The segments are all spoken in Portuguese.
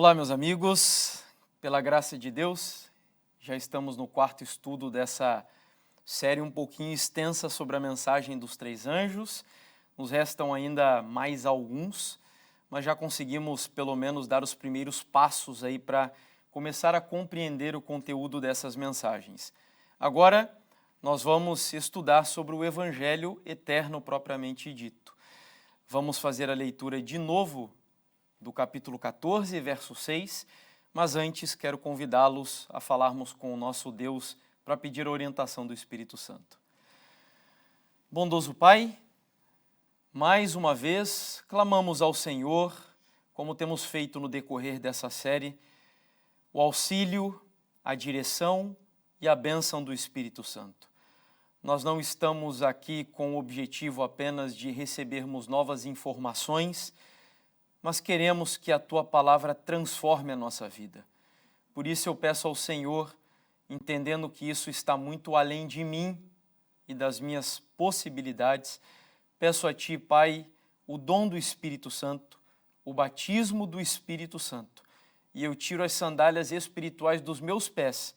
Olá, meus amigos, pela graça de Deus, já estamos no quarto estudo dessa série um pouquinho extensa sobre a mensagem dos três anjos. Nos restam ainda mais alguns, mas já conseguimos pelo menos dar os primeiros passos aí para começar a compreender o conteúdo dessas mensagens. Agora, nós vamos estudar sobre o Evangelho eterno propriamente dito. Vamos fazer a leitura de novo do capítulo 14, verso 6, mas antes quero convidá-los a falarmos com o nosso Deus para pedir a orientação do Espírito Santo. Bondoso Pai, mais uma vez clamamos ao Senhor, como temos feito no decorrer dessa série, o auxílio, a direção e a bênção do Espírito Santo. Nós não estamos aqui com o objetivo apenas de recebermos novas informações, mas queremos que a Tua palavra transforme a nossa vida. Por isso eu peço ao Senhor, entendendo que isso está muito além de mim e das minhas possibilidades, peço a Ti, Pai, o dom do Espírito Santo, o batismo do Espírito Santo, e eu tiro as sandálias espirituais dos meus pés,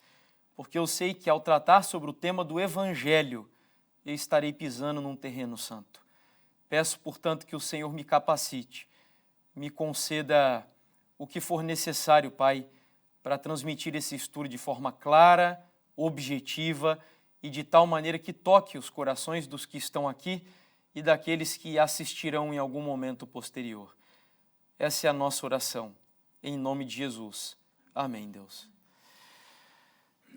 porque eu sei que ao tratar sobre o tema do Evangelho, eu estarei pisando num terreno santo. Peço, portanto, que o Senhor me capacite, me conceda o que for necessário, Pai, para transmitir esse estudo de forma clara, objetiva e de tal maneira que toque os corações dos que estão aqui e daqueles que assistirão em algum momento posterior. Essa é a nossa oração, em nome de Jesus. Amém, Deus.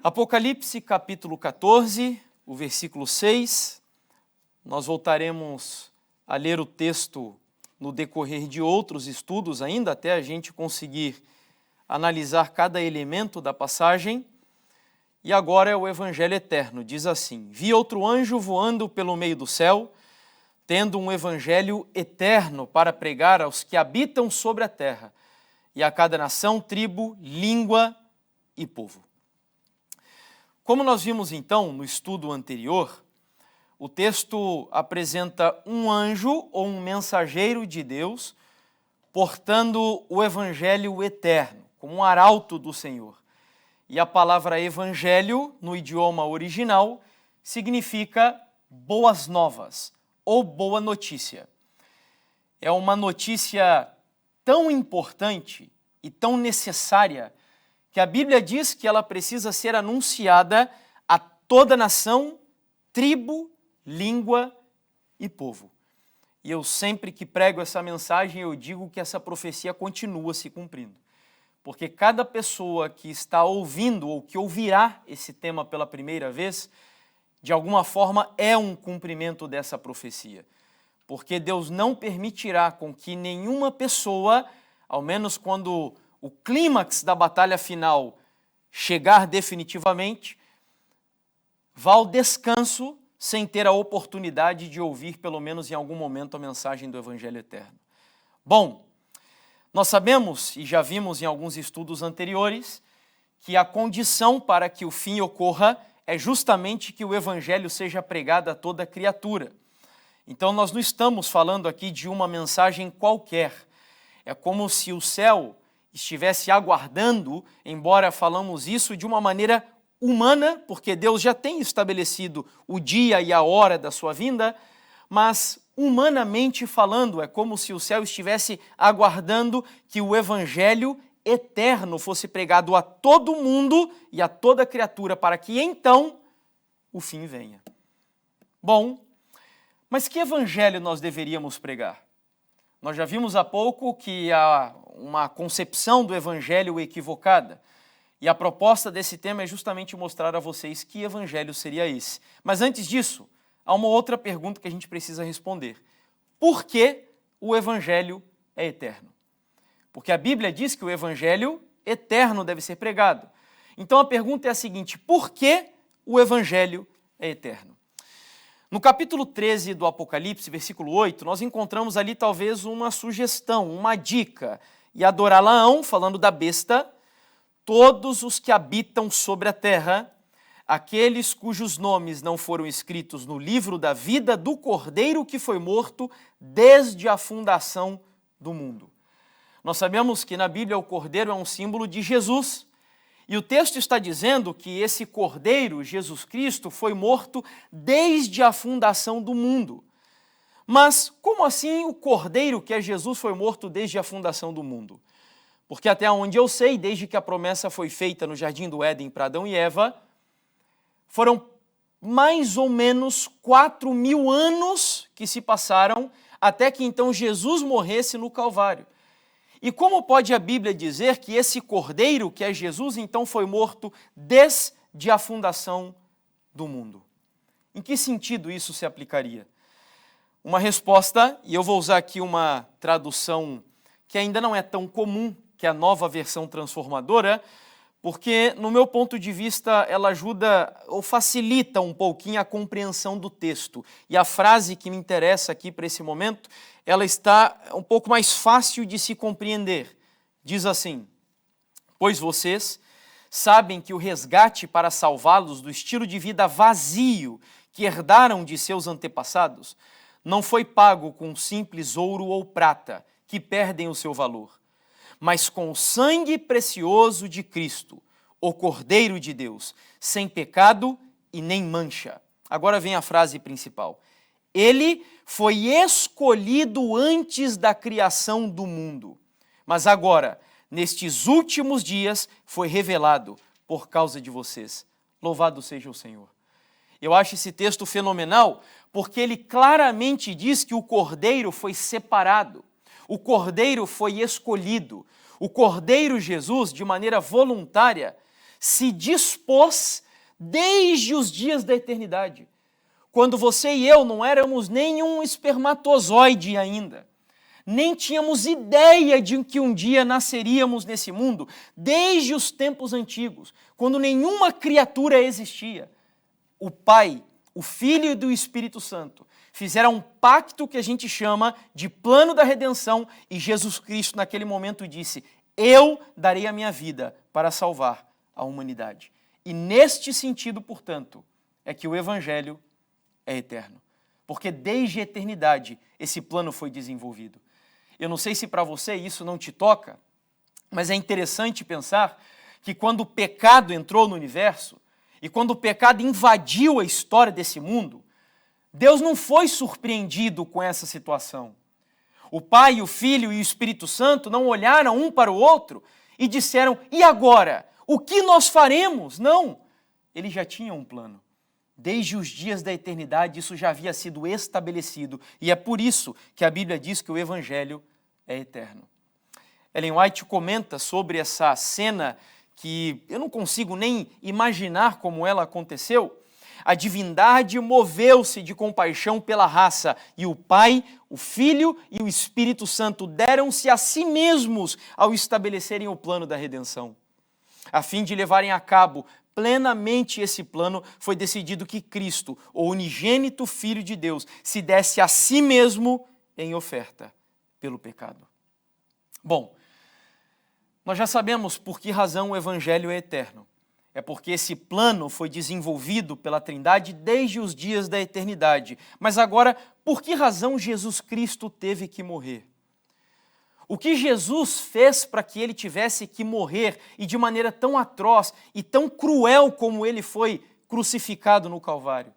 Apocalipse, capítulo 14, o versículo 6. Nós voltaremos a ler o texto no decorrer de outros estudos ainda, até a gente conseguir analisar cada elemento da passagem. E agora é o Evangelho eterno, diz assim: Vi outro anjo voando pelo meio do céu, tendo um Evangelho eterno para pregar aos que habitam sobre a terra, e a cada nação, tribo, língua e povo. Como nós vimos então no estudo anterior, o texto apresenta um anjo ou um mensageiro de Deus portando o Evangelho eterno, como um arauto do Senhor. E a palavra evangelho, no idioma original, significa boas novas ou boa notícia. É uma notícia tão importante e tão necessária que a Bíblia diz que ela precisa ser anunciada a toda nação, tribo, língua e povo. E eu sempre que prego essa mensagem, eu digo que essa profecia continua se cumprindo. Porque cada pessoa que está ouvindo ou que ouvirá esse tema pela primeira vez, de alguma forma é um cumprimento dessa profecia. Porque Deus não permitirá com que nenhuma pessoa, ao menos quando o clímax da batalha final chegar definitivamente, vá ao descanso sem ter a oportunidade de ouvir, pelo menos em algum momento, a mensagem do Evangelho eterno. Bom, nós sabemos, e já vimos em alguns estudos anteriores, que a condição para que o fim ocorra é justamente que o Evangelho seja pregado a toda criatura. Então nós não estamos falando aqui de uma mensagem qualquer. É como se o céu estivesse aguardando, embora falamos isso de uma maneira humana, porque Deus já tem estabelecido o dia e a hora da sua vinda, mas humanamente falando, é como se o céu estivesse aguardando que o Evangelho eterno fosse pregado a todo mundo e a toda criatura, para que então o fim venha. Bom, mas que Evangelho nós deveríamos pregar? Nós já vimos há pouco que há uma concepção do Evangelho equivocada. E a proposta desse tema é justamente mostrar a vocês que evangelho seria esse. Mas antes disso, há uma outra pergunta que a gente precisa responder. Por que o evangelho é eterno? Porque a Bíblia diz que o evangelho eterno deve ser pregado. Então a pergunta é a seguinte: por que o evangelho é eterno? No capítulo 13 do Apocalipse, versículo 8, nós encontramos ali talvez uma sugestão, uma dica. E Adorá-Laão, falando da besta, todos os que habitam sobre a terra, aqueles cujos nomes não foram escritos no livro da vida do Cordeiro que foi morto desde a fundação do mundo. Nós sabemos que na Bíblia o cordeiro é um símbolo de Jesus. E o texto está dizendo que esse cordeiro, Jesus Cristo, foi morto desde a fundação do mundo. Mas como assim o cordeiro que é Jesus foi morto desde a fundação do mundo? Porque até onde eu sei, desde que a promessa foi feita no Jardim do Éden para Adão e Eva, foram mais ou menos 4.000 anos que se passaram até que então Jesus morresse no Calvário. E como pode a Bíblia dizer que esse cordeiro, que é Jesus, então foi morto desde a fundação do mundo? Em que sentido isso se aplicaria? Uma resposta, e eu vou usar aqui uma tradução que ainda não é tão comum, que é a Nova Versão Transformadora, porque, no meu ponto de vista, ela ajuda ou facilita um pouquinho a compreensão do texto. E a frase que me interessa aqui para esse momento, ela está um pouco mais fácil de se compreender. Diz assim: pois vocês sabem que o resgate para salvá-los do estilo de vida vazio que herdaram de seus antepassados não foi pago com simples ouro ou prata, que perdem o seu valor, mas com o sangue precioso de Cristo, o Cordeiro de Deus, sem pecado e nem mancha. Agora vem a frase principal. Ele foi escolhido antes da criação do mundo, mas agora, nestes últimos dias, foi revelado por causa de vocês. Louvado seja o Senhor. Eu acho esse texto fenomenal, porque ele claramente diz que o Cordeiro foi separado. O Cordeiro foi escolhido. O Cordeiro Jesus, de maneira voluntária, se dispôs desde os dias da eternidade. Quando você e eu não éramos nenhum espermatozoide ainda, nem tínhamos ideia de que um dia nasceríamos nesse mundo, desde os tempos antigos, quando nenhuma criatura existia. O Pai, o Filho e o Espírito Santo fizeram um pacto que a gente chama de plano da redenção, e Jesus Cristo naquele momento disse: eu darei a minha vida para salvar a humanidade. E neste sentido, portanto, é que o Evangelho é eterno. Porque desde a eternidade esse plano foi desenvolvido. Eu não sei se para você isso não te toca, mas é interessante pensar que quando o pecado entrou no universo e quando o pecado invadiu a história desse mundo, Deus não foi surpreendido com essa situação. O Pai, o Filho e o Espírito Santo não olharam um para o outro e disseram: e agora? O que nós faremos? Não, eles já tinham um plano. Desde os dias da eternidade isso já havia sido estabelecido, e é por isso que a Bíblia diz que o Evangelho é eterno. Ellen White comenta sobre essa cena que eu não consigo nem imaginar como ela aconteceu. A divindade moveu-se de compaixão pela raça, e o Pai, o Filho e o Espírito Santo deram-se a si mesmos ao estabelecerem o plano da redenção. A fim de levarem a cabo plenamente esse plano, foi decidido que Cristo, o unigênito Filho de Deus, se desse a si mesmo em oferta pelo pecado. Bom, nós já sabemos por que razão o Evangelho é eterno. É porque esse plano foi desenvolvido pela Trindade desde os dias da eternidade. Mas agora, por que razão Jesus Cristo teve que morrer? O que Jesus fez para que ele tivesse que morrer, e de maneira tão atroz e tão cruel como ele foi crucificado no Calvário?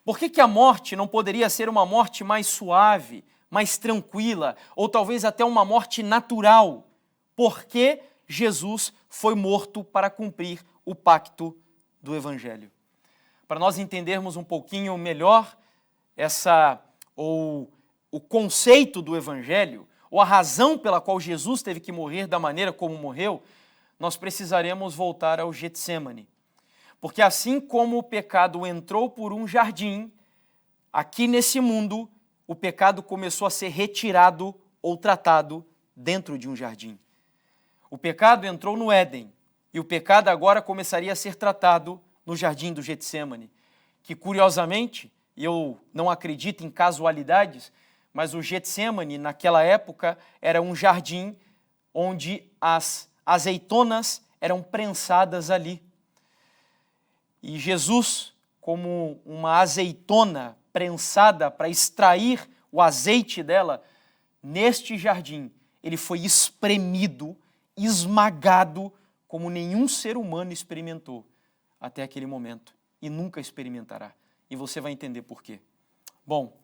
Por que a morte não poderia ser uma morte mais suave, mais tranquila, ou talvez até uma morte natural? Porque Jesus foi morto para cumprir o pacto do Evangelho. Para nós entendermos um pouquinho melhor o conceito do Evangelho, ou a razão pela qual Jesus teve que morrer da maneira como morreu, nós precisaremos voltar ao Getsemane. Porque assim como o pecado entrou por um jardim, aqui nesse mundo, o pecado começou a ser retirado ou tratado dentro de um jardim. O pecado entrou no Éden, e o pecado agora começaria a ser tratado no jardim do Getsemane, que curiosamente, e eu não acredito em casualidades, mas o Getsemane, naquela época, era um jardim onde as azeitonas eram prensadas ali. E Jesus, como uma azeitona prensada para extrair o azeite dela, neste jardim, ele foi espremido, esmagado, como nenhum ser humano experimentou até aquele momento e nunca experimentará. E você vai entender por quê. Bom,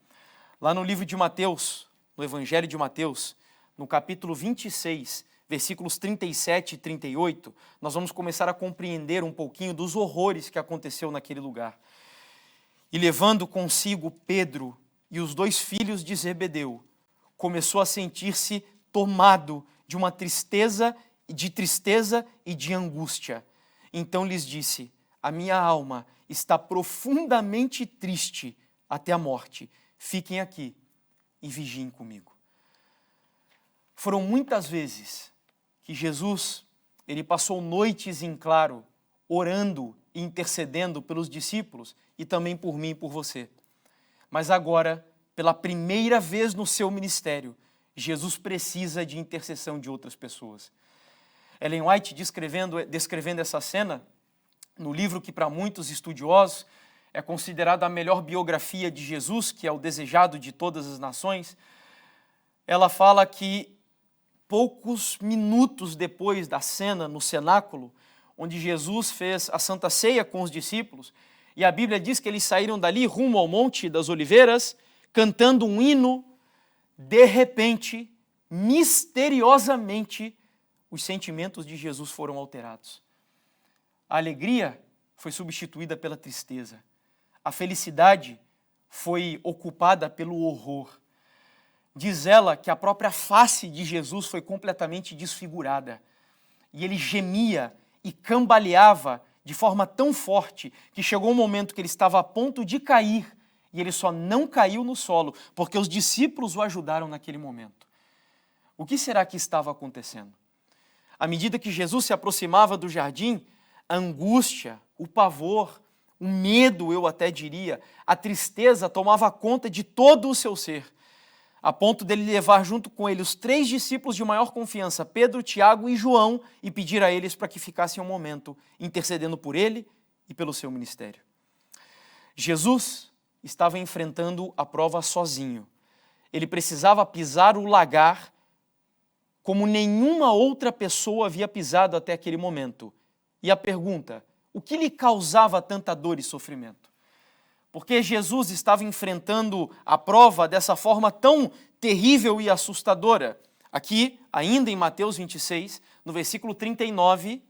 lá no livro de Mateus, no Evangelho de Mateus, no capítulo 26, versículos 37 e 38, nós vamos começar a compreender um pouquinho dos horrores que aconteceu naquele lugar. E levando consigo Pedro e os 2 filhos de Zebedeu, começou a sentir-se tomado de uma tristeza e de angústia. Então lhes disse: a minha alma está profundamente triste até a morte. Fiquem aqui e vigiem comigo. Foram muitas vezes que Jesus, ele passou noites em claro, orando e intercedendo pelos discípulos e também por mim e por você. Mas agora, pela primeira vez no seu ministério, Jesus precisa de intercessão de outras pessoas. Ellen White, descrevendo essa cena, no livro que para muitos estudiosos é considerado a melhor biografia de Jesus, que é o desejado de todas as nações, ela fala que poucos minutos depois da cena no cenáculo, onde Jesus fez a Santa Ceia com os discípulos, e a Bíblia diz que eles saíram dali rumo ao Monte das Oliveiras, cantando um hino, de repente, misteriosamente, os sentimentos de Jesus foram alterados. A alegria foi substituída pela tristeza. A felicidade foi ocupada pelo horror. Diz ela que a própria face de Jesus foi completamente desfigurada. E ele gemia e cambaleava de forma tão forte que chegou um momento que ele estava a ponto de cair e ele só não caiu no solo porque os discípulos o ajudaram naquele momento. O que será que estava acontecendo? À medida que Jesus se aproximava do jardim, a angústia, o pavor, o medo, eu até diria, a tristeza tomava conta de todo o seu ser, a ponto dele levar junto com ele os 3 discípulos de maior confiança, Pedro, Tiago e João, e pedir a eles para que ficassem um momento intercedendo por ele e pelo seu ministério. Jesus estava enfrentando a prova sozinho. Ele precisava pisar o lagar como nenhuma outra pessoa havia pisado até aquele momento. E a pergunta: o que lhe causava tanta dor e sofrimento? Porque Jesus estava enfrentando a prova dessa forma tão terrível e assustadora. Aqui, ainda em Mateus 26, no versículo 39,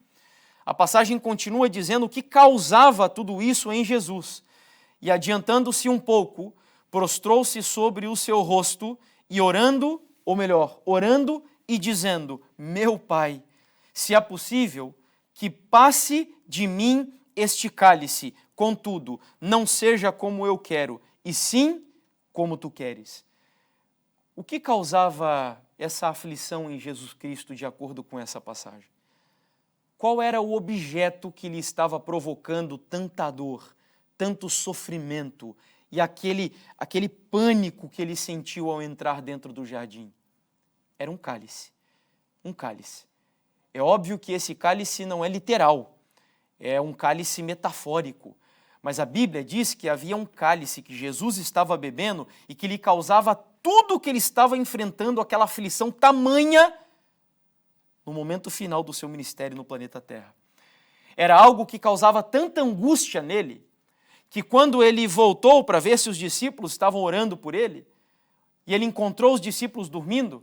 a passagem continua dizendo o que causava tudo isso em Jesus. E adiantando-se um pouco, prostrou-se sobre o seu rosto e orando e dizendo: meu Pai, se é possível, que passe de mim este cálice, contudo, não seja como eu quero, e sim como tu queres. O que causava essa aflição em Jesus Cristo de acordo com essa passagem? Qual era o objeto que lhe estava provocando tanta dor, tanto sofrimento e aquele pânico que ele sentiu ao entrar dentro do jardim? Era um cálice. Um cálice. É óbvio que esse cálice não é literal, é um cálice metafórico. Mas a Bíblia diz que havia um cálice que Jesus estava bebendo e que lhe causava tudo o que ele estava enfrentando, aquela aflição tamanha no momento final do seu ministério no planeta Terra. Era algo que causava tanta angústia nele, que quando ele voltou para ver se os discípulos estavam orando por ele, e ele encontrou os discípulos dormindo,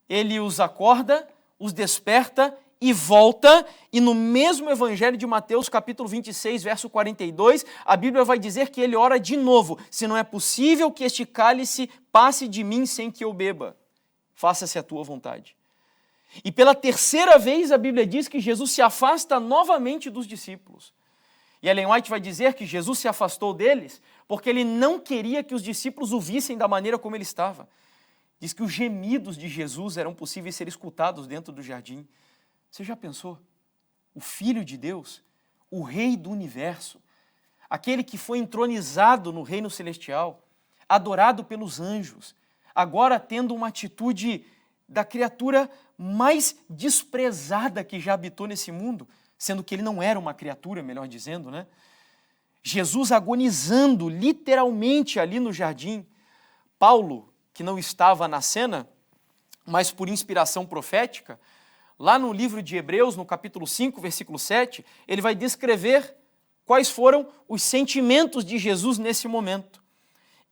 ele os acorda, os desperta e volta, e no mesmo Evangelho de Mateus, capítulo 26, verso 42, a Bíblia vai dizer que ele ora de novo: se não é possível que este cálice passe de mim sem que eu beba, faça-se a tua vontade. E pela terceira vez a Bíblia diz que Jesus se afasta novamente dos discípulos. E Ellen White vai dizer que Jesus se afastou deles porque ele não queria que os discípulos o vissem da maneira como ele estava. Diz que os gemidos de Jesus eram possíveis ser escutados dentro do jardim. Você já pensou? O Filho de Deus, o Rei do Universo, aquele que foi entronizado no reino celestial, adorado pelos anjos, agora tendo uma atitude da criatura mais desprezada que já habitou nesse mundo, sendo que ele não era uma criatura, melhor dizendo, né? Jesus agonizando literalmente ali no jardim. Paulo, que não estava na cena, mas por inspiração profética, lá no livro de Hebreus, no capítulo 5, versículo 7, ele vai descrever quais foram os sentimentos de Jesus nesse momento.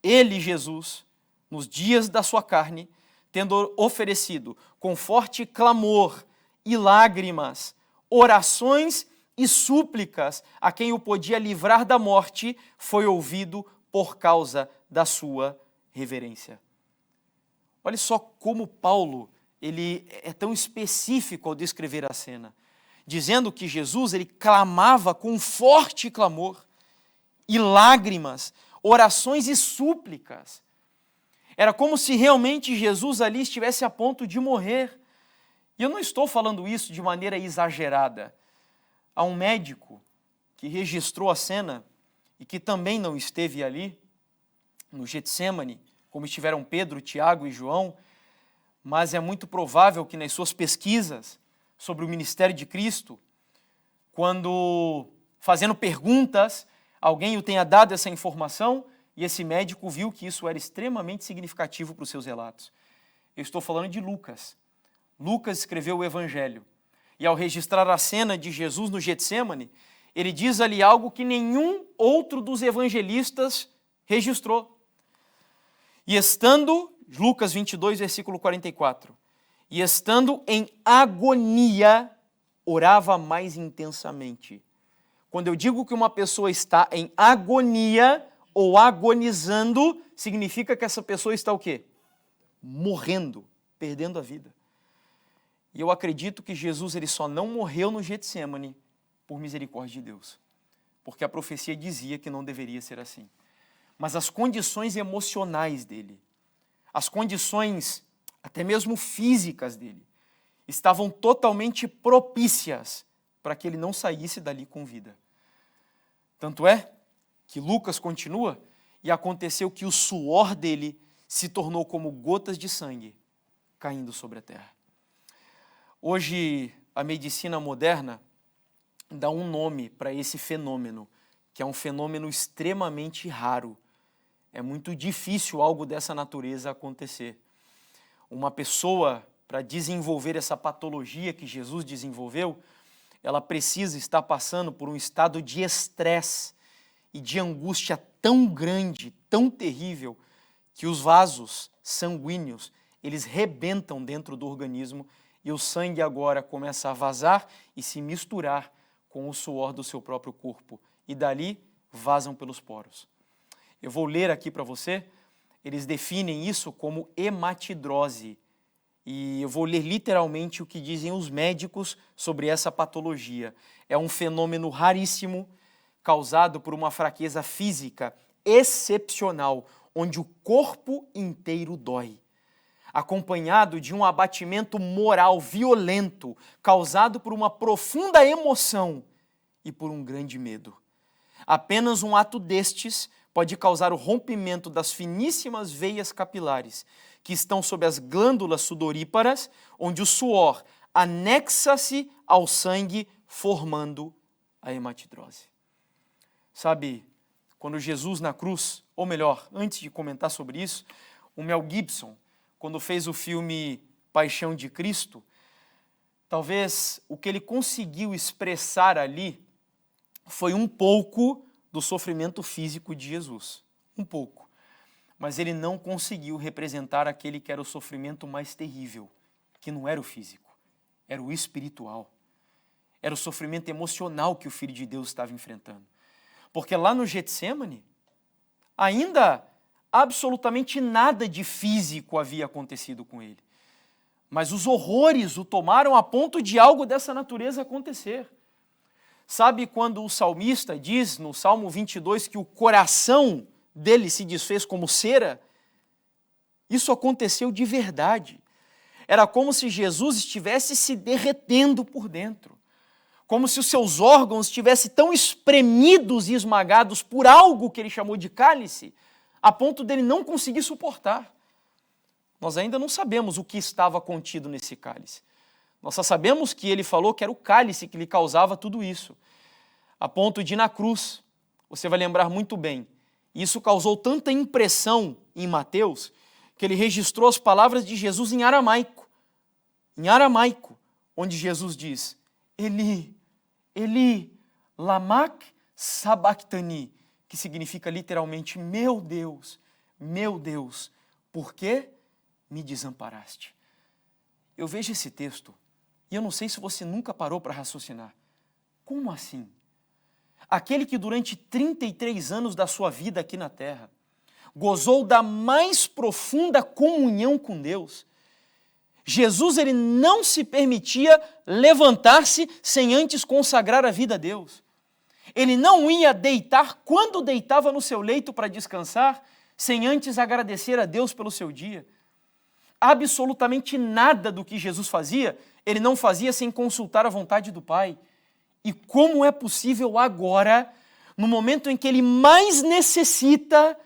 Ele, Jesus, nos dias da sua carne, tendo oferecido com forte clamor e lágrimas, orações e súplicas a quem o podia livrar da morte, foi ouvido por causa da sua reverência. Olha só como Paulo ele é tão específico ao descrever a cena, dizendo que Jesus ele clamava com forte clamor e lágrimas, orações e súplicas. Era como se realmente Jesus ali estivesse a ponto de morrer. E eu não estou falando isso de maneira exagerada. Há um médico que registrou a cena e que também não esteve ali, no Getsemane, como estiveram Pedro, Tiago e João, mas é muito provável que nas suas pesquisas sobre o ministério de Cristo, quando fazendo perguntas, alguém o tenha dado essa informação e esse médico viu que isso era extremamente significativo para os seus relatos. Eu estou falando de Lucas. Lucas escreveu o Evangelho e ao registrar a cena de Jesus no Getsemane, ele diz ali algo que nenhum outro dos evangelistas registrou. E estando, Lucas 22, versículo 44, e estando em agonia, orava mais intensamente. Quando eu digo que uma pessoa está em agonia ou agonizando, significa que essa pessoa está o quê? Morrendo, perdendo a vida. E eu acredito que Jesus ele só não morreu no Getsemane por misericórdia de Deus, porque a profecia dizia que não deveria ser assim. Mas as condições emocionais dele, as condições até mesmo físicas dele, estavam totalmente propícias para que ele não saísse dali com vida. Tanto é que Lucas continua, e aconteceu que o suor dele se tornou como gotas de sangue caindo sobre a terra. Hoje, a medicina moderna dá um nome para esse fenômeno, que é um fenômeno extremamente raro. É muito difícil algo dessa natureza acontecer. Uma pessoa, para desenvolver essa patologia que Jesus desenvolveu, ela precisa estar passando por um estado de estresse e de angústia tão grande, tão terrível, que os vasos sanguíneos, eles rebentam dentro do organismo e o sangue agora começa a vazar e se misturar com o suor do seu próprio corpo. E dali vazam pelos poros. Eu vou ler aqui para você, eles definem isso como hematidrose. E eu vou ler literalmente o que dizem os médicos sobre essa patologia. É um fenômeno raríssimo, causado por uma fraqueza física excepcional, onde o corpo inteiro dói, acompanhado de um abatimento moral violento, causado por uma profunda emoção e por um grande medo. Apenas um ato destes pode causar o rompimento das finíssimas veias capilares, que estão sob as glândulas sudoríparas, onde o suor anexa-se ao sangue, formando a hematidrose. Sabe, quando Jesus na cruz, ou melhor, antes de comentar sobre isso, o Mel Gibson, quando fez o filme Paixão de Cristo, talvez o que ele conseguiu expressar ali foi um pouco do sofrimento físico de Jesus. Um pouco. Mas ele não conseguiu representar aquele que era o sofrimento mais terrível, que não era o físico, era o espiritual. Era o sofrimento emocional que o Filho de Deus estava enfrentando. Porque lá no Getsemane, ainda absolutamente nada de físico havia acontecido com ele. Mas os horrores o tomaram a ponto de algo dessa natureza acontecer. Sabe quando o salmista diz no Salmo 22 que o coração dele se desfez como cera? Isso aconteceu de verdade. Era como se Jesus estivesse se derretendo por dentro. Como se os seus órgãos estivessem tão espremidos e esmagados por algo que ele chamou de cálice, a ponto dele não conseguir suportar. Nós ainda não sabemos o que estava contido nesse cálice. Nós só sabemos que ele falou que era o cálice que lhe causava tudo isso. A ponto de, na cruz, você vai lembrar muito bem, isso causou tanta impressão em Mateus, que ele registrou as palavras de Jesus em aramaico. em aramaico, onde Jesus diz, Eli, Eli, lamak sabachthani, que significa literalmente, meu Deus, por que me desamparaste? Eu vejo esse texto e eu não sei se você nunca parou para raciocinar. Como assim? Aquele que durante 33 anos da sua vida aqui na terra gozou da mais profunda comunhão com Deus, Jesus, ele não se permitia levantar-se sem antes consagrar a vida a Deus. Ele não ia deitar quando deitava no seu leito para descansar, sem antes agradecer a Deus pelo seu dia. Absolutamente nada do que Jesus fazia, ele não fazia sem consultar a vontade do Pai. E como é possível agora, no momento em que ele mais necessita,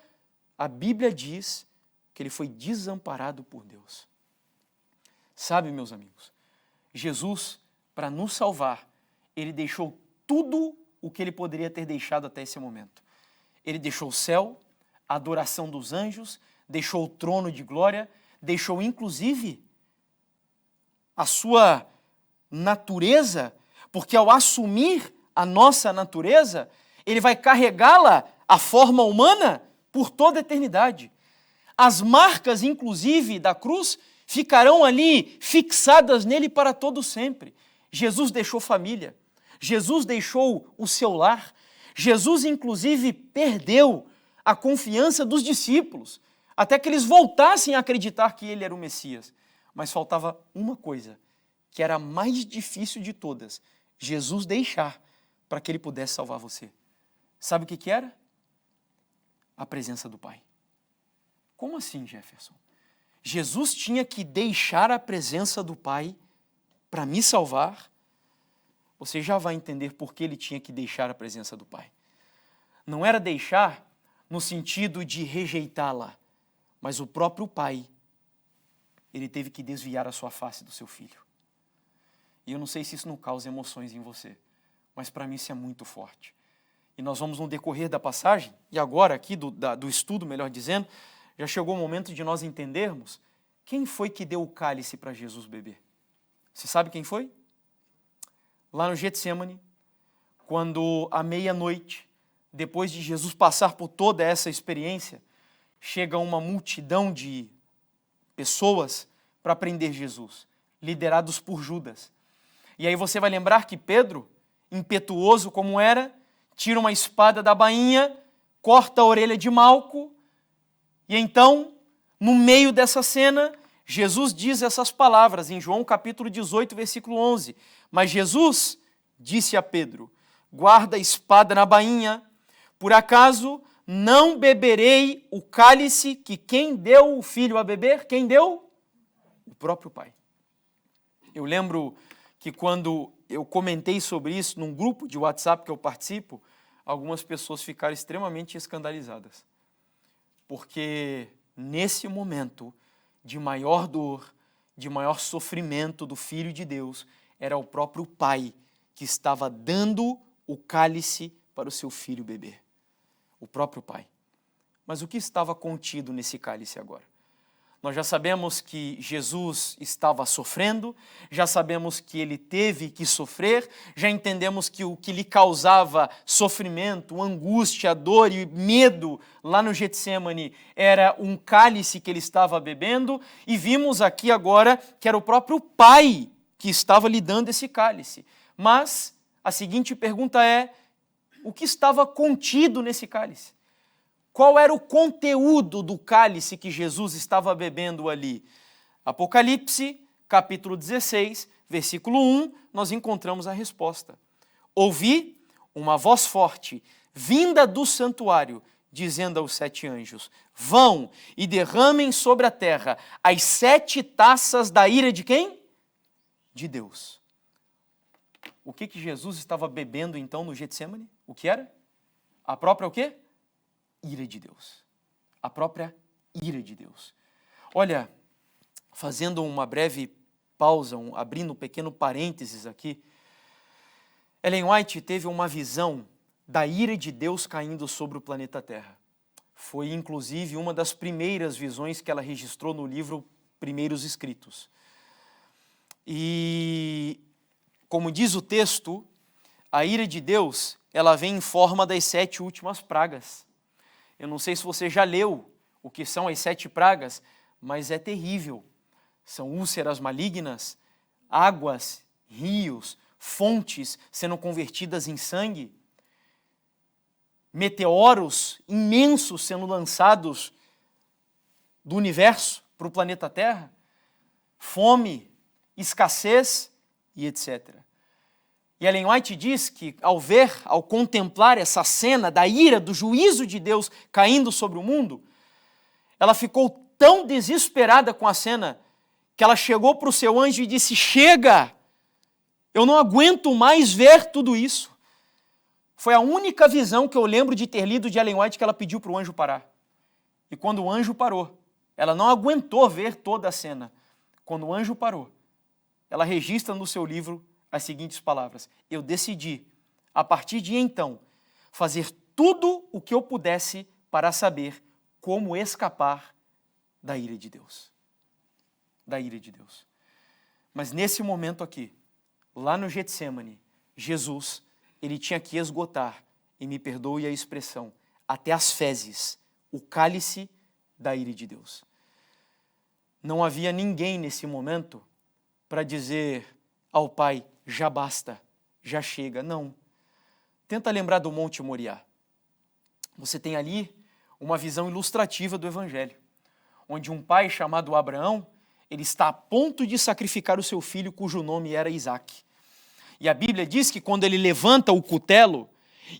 a Bíblia diz que ele foi desamparado por Deus. Sabe, meus amigos, Jesus, para nos salvar, ele deixou tudo o que ele poderia ter deixado até esse momento. Ele deixou o céu, a adoração dos anjos, deixou o trono de glória, deixou inclusive a sua natureza, porque ao assumir a nossa natureza, ele vai carregá-la, a forma humana, por toda a eternidade. As marcas, inclusive, da cruz, ficarão ali fixadas nele para todo sempre. Jesus deixou família, Jesus deixou o seu lar, Jesus, inclusive, perdeu a confiança dos discípulos, até que eles voltassem a acreditar que ele era o Messias. Mas faltava uma coisa, que era a mais difícil de todas, Jesus deixar para que ele pudesse salvar você. Sabe o que era? A presença do Pai. Como assim, Jefferson? Jesus tinha que deixar a presença do Pai para me salvar? Você já vai entender por que ele tinha que deixar a presença do Pai. Não era deixar no sentido de rejeitá-la, mas o próprio Pai, ele teve que desviar a sua face do seu filho. E eu não sei se isso não causa emoções em você, mas para mim isso é muito forte. E nós vamos no decorrer da passagem, e agora aqui do estudo, melhor dizendo, já chegou o momento de nós entendermos quem foi que deu o cálice para Jesus beber. Você sabe quem foi? Lá no Getsemane, quando à meia-noite, depois de Jesus passar por toda essa experiência, chega uma multidão de pessoas para prender Jesus, liderados por Judas. E aí você vai lembrar que Pedro, impetuoso como era, tira uma espada da bainha, corta a orelha de Malco, e então, no meio dessa cena, Jesus diz essas palavras em João capítulo 18, versículo 11. Mas Jesus disse a Pedro, guarda a espada na bainha, por acaso não beberei o cálice que quem deu o filho a beber? Quem deu? O próprio Pai. Eu lembro que quando eu comentei sobre isso num grupo de WhatsApp que eu participo, algumas pessoas ficaram extremamente escandalizadas. Porque nesse momento de maior dor, de maior sofrimento do Filho de Deus, era o próprio Pai que estava dando o cálice para o seu filho beber. O próprio Pai. Mas o que estava contido nesse cálice agora? Nós já sabemos que Jesus estava sofrendo, já sabemos que ele teve que sofrer, já entendemos que o que lhe causava sofrimento, angústia, dor e medo lá no Getsemane era um cálice que ele estava bebendo, e vimos aqui agora que era o próprio Pai que estava lhe dando esse cálice. Mas a seguinte pergunta é, o que estava contido nesse cálice? Qual era o conteúdo do cálice que Jesus estava bebendo ali? Apocalipse, capítulo 16, versículo 1, nós encontramos a resposta. Ouvi uma voz forte, vinda do santuário, dizendo aos 7 anjos, vão e derramem sobre a terra as 7 taças da ira de quem? De Deus. O que Jesus estava bebendo então no Getsemane? O que era? A própria o quê? Ira de Deus. A própria ira de Deus. Olha, fazendo uma breve pausa, abrindo um pequeno parênteses aqui, Ellen White teve uma visão da ira de Deus caindo sobre o planeta Terra. Foi, inclusive, uma das primeiras visões que ela registrou no livro Primeiros Escritos. E, como diz o texto, a ira de Deus, ela vem em forma das 7 últimas pragas. Eu não sei se você já leu o que são as 7 pragas, mas é terrível. São úlceras malignas, águas, rios, fontes sendo convertidas em sangue, meteoros imensos sendo lançados do universo para o planeta Terra, fome, escassez e etc. E Ellen White diz que ao contemplar essa cena da ira, do juízo de Deus caindo sobre o mundo, ela ficou tão desesperada com a cena que ela chegou para o seu anjo e disse: chega, eu não aguento mais ver tudo isso. Foi a única visão que eu lembro de ter lido de Ellen White que ela pediu para o anjo parar. E quando o anjo parou, ela não aguentou ver toda a cena. Quando o anjo parou, ela registra no seu livro as seguintes palavras: eu decidi, a partir de então, fazer tudo o que eu pudesse para saber como escapar da ira de Deus. Da ira de Deus. Mas nesse momento aqui, lá no Getsemane, Jesus, ele tinha que esgotar, e me perdoe a expressão, até as fezes, o cálice da ira de Deus. Não havia ninguém nesse momento para dizer ao Pai: já basta, já chega. Não. Tenta lembrar do Monte Moriá. Você tem ali uma visão ilustrativa do Evangelho, onde um pai chamado Abraão, ele está a ponto de sacrificar o seu filho, cujo nome era Isaque. E a Bíblia diz que quando ele levanta o cutelo,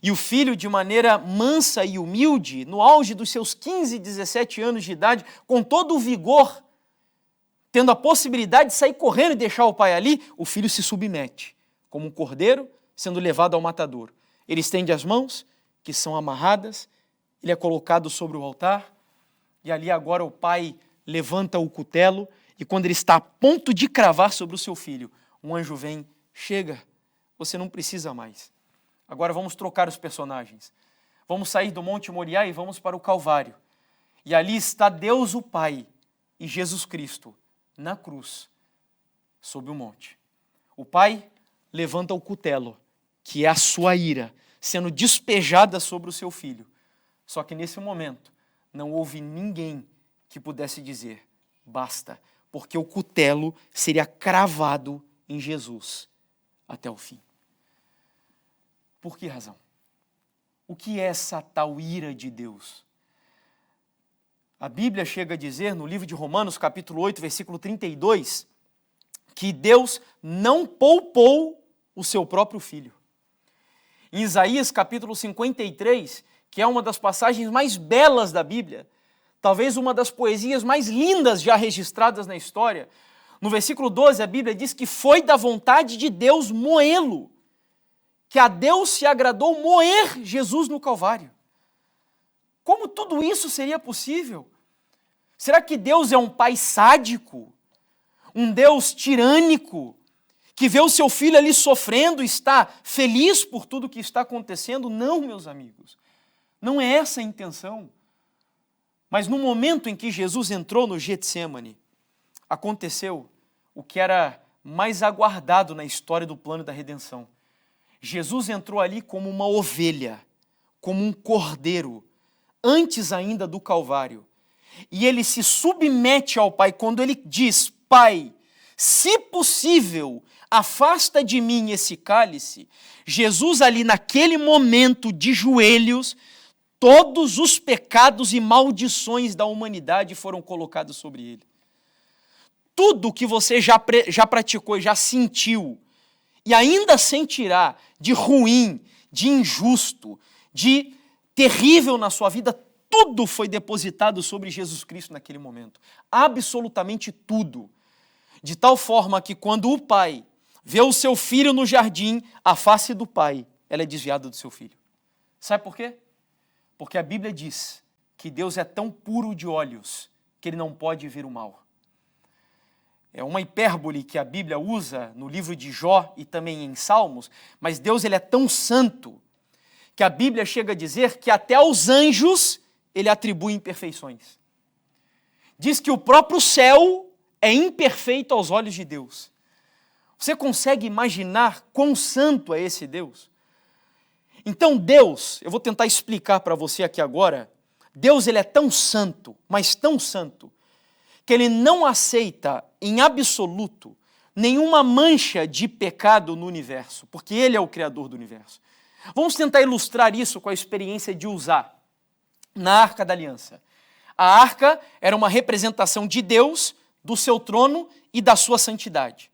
e o filho, de maneira mansa e humilde, no auge dos seus 15, 17 anos de idade, com todo o vigor, tendo a possibilidade de sair correndo e deixar o pai ali, o filho se submete, como um cordeiro sendo levado ao matador. Ele estende as mãos, que são amarradas, ele é colocado sobre o altar, e ali agora o pai levanta o cutelo, e quando ele está a ponto de cravar sobre o seu filho, um anjo vem: chega, você não precisa mais. Agora vamos trocar os personagens. Vamos sair do Monte Moriá e vamos para o Calvário. E ali está Deus o Pai e Jesus Cristo na cruz, sob o monte. O Pai levanta o cutelo, que é a sua ira, sendo despejada sobre o seu filho. Só que nesse momento não houve ninguém que pudesse dizer: basta, porque o cutelo seria cravado em Jesus até o fim. Por que razão? O que é essa tal ira de Deus? A Bíblia chega a dizer, no livro de Romanos, capítulo 8, versículo 32, que Deus não poupou o seu próprio filho. Em Isaías, capítulo 53, que é uma das passagens mais belas da Bíblia, talvez uma das poesias mais lindas já registradas na história, no versículo 12, a Bíblia diz que foi da vontade de Deus moê-lo, que a Deus se agradou moer Jesus no Calvário. Como tudo isso seria possível? Será que Deus é um pai sádico? Um Deus tirânico? Que vê o seu filho ali sofrendo e está feliz por tudo que está acontecendo? Não, meus amigos. Não é essa a intenção. Mas no momento em que Jesus entrou no Getsemane, aconteceu o que era mais aguardado na história do plano da redenção. Jesus entrou ali como uma ovelha, como um cordeiro, antes ainda do Calvário. E ele se submete ao Pai quando ele diz: Pai, se possível, afasta de mim esse cálice. Jesus ali naquele momento de joelhos, todos os pecados e maldições da humanidade foram colocados sobre ele. Tudo que você já praticou, já sentiu, e ainda sentirá de ruim, de injusto, de terrível na sua vida, tudo foi depositado sobre Jesus Cristo naquele momento. Absolutamente tudo. De tal forma que quando o pai vê o seu filho no jardim, a face do pai, ela é desviada do seu filho. Sabe por quê? Porque a Bíblia diz que Deus é tão puro de olhos que ele não pode ver o mal. É uma hipérbole que a Bíblia usa no livro de Jó e também em Salmos, mas Deus ele é tão santo que a Bíblia chega a dizer que até aos anjos ele atribui imperfeições. Diz que o próprio céu é imperfeito aos olhos de Deus. Você consegue imaginar quão santo é esse Deus? Então Deus, eu vou tentar explicar para você aqui agora, Deus ele é tão santo, mas tão santo, que ele não aceita em absoluto nenhuma mancha de pecado no universo, porque ele é o criador do universo. Vamos tentar ilustrar isso com a experiência de Uzá, na Arca da Aliança. A arca era uma representação de Deus, do seu trono e da sua santidade.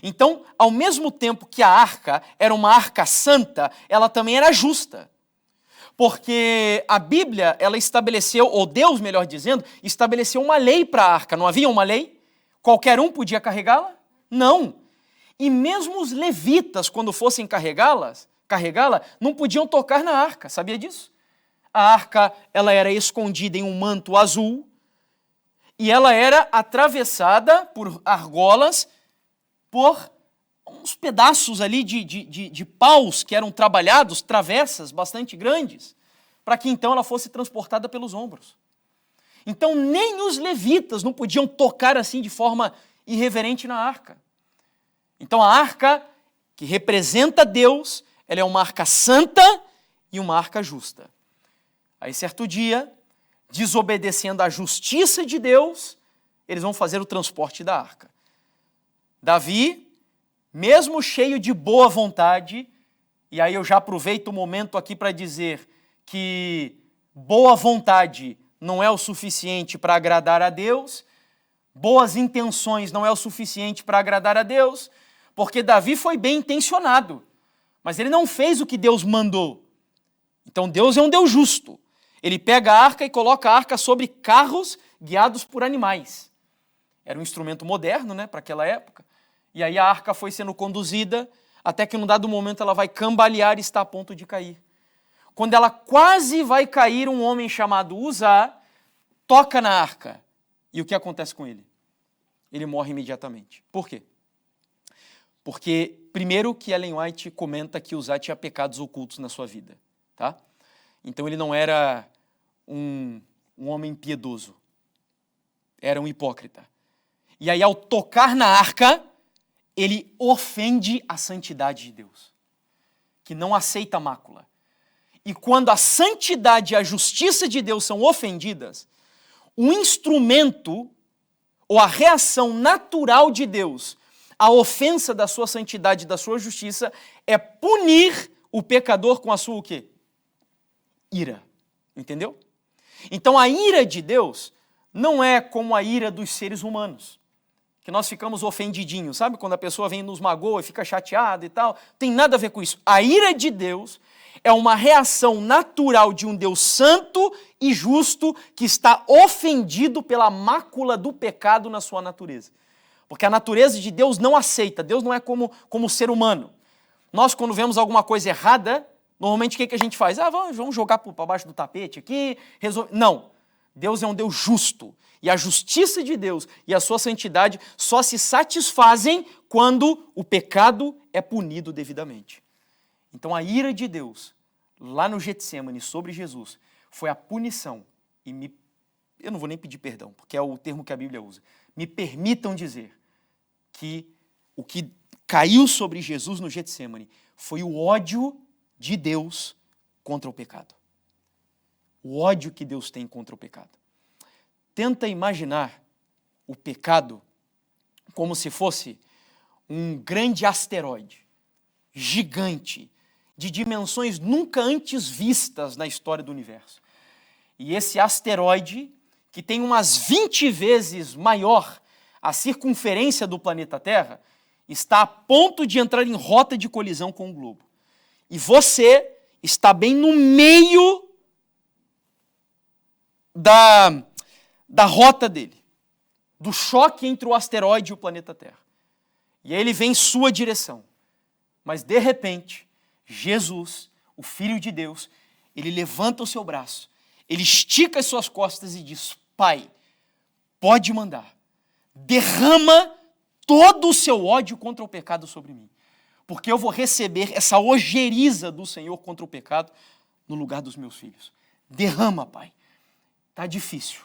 Então, ao mesmo tempo que a arca era uma arca santa, ela também era justa. Porque a Bíblia, ela estabeleceu, ou Deus, melhor dizendo, estabeleceu uma lei para a arca. Não havia uma lei? Qualquer um podia carregá-la? Não. E mesmo os levitas, quando fossem carregá-la, não podiam tocar na arca. Sabia disso? A arca, ela era escondida em um manto azul e ela era atravessada por argolas, por uns pedaços ali de paus que eram trabalhados, travessas bastante grandes, para que então ela fosse transportada pelos ombros. Então nem os levitas não podiam tocar assim de forma irreverente na arca. Então a arca, que representa Deus, ela é uma arca santa e uma arca justa. Aí certo dia, desobedecendo à justiça de Deus, eles vão fazer o transporte da arca. Davi, mesmo cheio de boa vontade, e aí eu já aproveito o momento aqui para dizer que boa vontade não é o suficiente para agradar a Deus, boas intenções não é o suficiente para agradar a Deus, porque Davi foi bem intencionado, mas ele não fez o que Deus mandou. Então Deus é um Deus justo. Ele pega a arca e coloca a arca sobre carros guiados por animais. Era um instrumento moderno, né, para aquela época. E aí a arca foi sendo conduzida, até que num dado momento ela vai cambalear e está a ponto de cair. Quando ela quase vai cair, um homem chamado Uzá toca na arca. E o que acontece com ele? Ele morre imediatamente. Por quê? Porque, primeiro, que Ellen White comenta que Uzá tinha pecados ocultos na sua vida. Tá? Então ele não era um homem piedoso. Era um hipócrita. E aí, ao tocar na arca, ele ofende a santidade de Deus, que não aceita mácula. E quando a santidade e a justiça de Deus são ofendidas, o instrumento ou a reação natural de Deus à ofensa da sua santidade e da sua justiça é punir o pecador com a sua o quê? Ira. Entendeu? Então a ira de Deus não é como a ira dos seres humanos, que nós ficamos ofendidinhos, sabe? Quando a pessoa vem e nos magoa e fica chateada e tal, tem nada a ver com isso. A ira de Deus é uma reação natural de um Deus santo e justo que está ofendido pela mácula do pecado na sua natureza. Porque a natureza de Deus não aceita, Deus não é como ser humano. Nós, quando vemos alguma coisa errada, normalmente o que a gente faz? Vamos jogar para baixo do tapete aqui, resolve. Não, Deus é um Deus justo. E a justiça de Deus e a sua santidade só se satisfazem quando o pecado é punido devidamente. Então a ira de Deus, lá no Getsêmani, sobre Jesus, foi a punição. E eu não vou nem pedir perdão, porque é o termo que a Bíblia usa. Me permitam dizer que o que caiu sobre Jesus no Getsêmani foi o ódio de Deus contra o pecado. O ódio que Deus tem contra o pecado. Tenta imaginar o pecado como se fosse um grande asteroide, gigante, de dimensões nunca antes vistas na história do universo. E esse asteroide, que tem umas 20 vezes maior a circunferência do planeta Terra, está a ponto de entrar em rota de colisão com o globo. E você está bem no meio da rota dele, do choque entre o asteroide e o planeta Terra. E aí ele vem em sua direção. Mas, de repente, Jesus, o Filho de Deus, ele levanta o seu braço, ele estica as suas costas e diz: Pai, pode mandar, derrama todo o seu ódio contra o pecado sobre mim, porque eu vou receber essa ojeriza do Senhor contra o pecado no lugar dos meus filhos. Derrama, Pai. Está difícil,